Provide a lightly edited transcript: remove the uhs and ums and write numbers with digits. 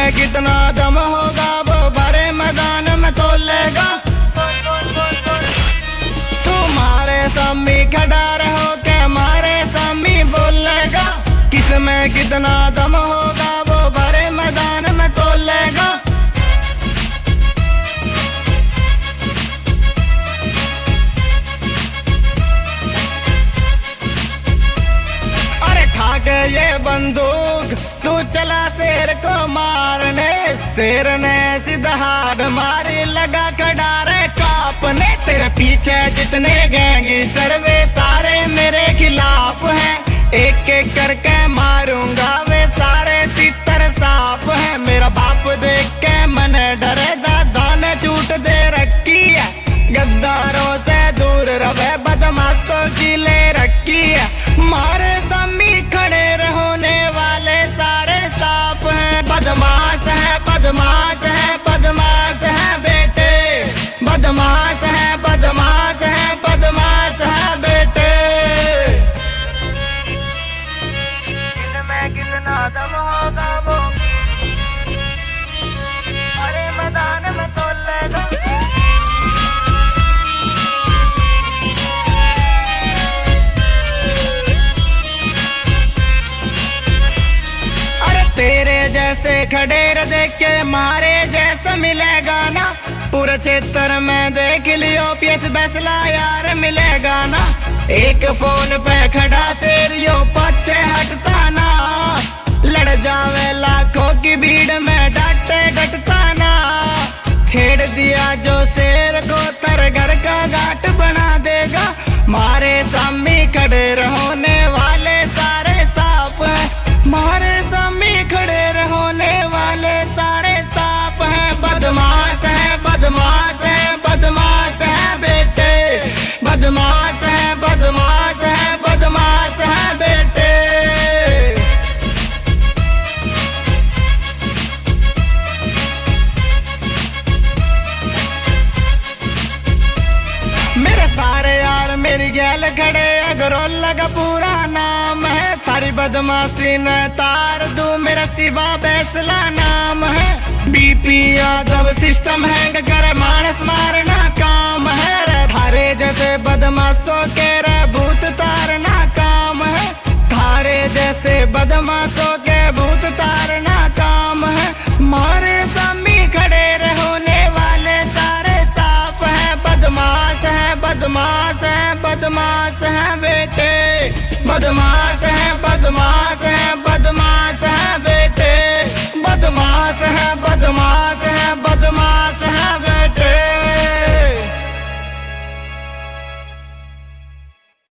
किसमें कितना दम होगा वो बड़े मैदान में तोलेगा। तुम्हारे सामने खड़ा रहो के हमारे सामने बोलेगा। किसमें कितना दम होगा वो बड़े मैदान में तोलेगा। ठाके ये बंदूक तू चला शेर को मारने। शेर ने सीधा हाथ मारी लगा खड़ारे कांपने। तेरे पीछे जितने गैंगस्टर वे सारे मेरे खिलाफ हैं। एक एक करके मारूंगा वे सारे तितर साफ हैं। मेरा बाप देख के मन डरे दादा ने छूट दे रखी है। गद्दारों से दूर रहे बदमाशों की ले रखी है। मारे सामने खड़े रहने वाले सारे साफ हैं। बदमाश है बदमाश है बदमाश है बेटे। बदमाश है बदमाश है बदमाश है बेटे। इनमें कितना दम होगा वो बड़े मैदान में तोलेगा। तेरे जैसे खडेर देख के मारे जैसा मिलेगा ना। पूरे क्षेत्र में देख लियो पीएस बैसला यार मिलेगा ना। एक फोन पे खड़ा शेर यो पीछे हटता ना। लड़ जावे लाखों की भीड़ में डटे डटता ना। छेड़ दिया जो शेर को तर घर का घाट बना देगा। मारे सामने खड़े रहने वाले सारे साफ हैं। मारे सामने खड़े रहने वाले सारे साफ हैं। बदमाश है बदमाश है बदमाश है बेटे। बदमाश है बदमाश है बदमाश है बेटे। मेरे सारे यार मेरी गैल खड़े अगरोला का पूरा नाम है। थारी बदमाशी न तार दूं मेरा शिवा बैसला नाम है। बीपी यादव सिस्टम है कर मानस मारना काम है। थारे जैसे बदमाशों के भूत तारना काम है। थारे जैसे बदमाशों के भूत तारना काम है। मारे सामने खड़े रहने वाले सारे साफ हैं। बदमाश है बदमाश है बदमाश है बेटे। बदमाश है बदमाश है बदमाश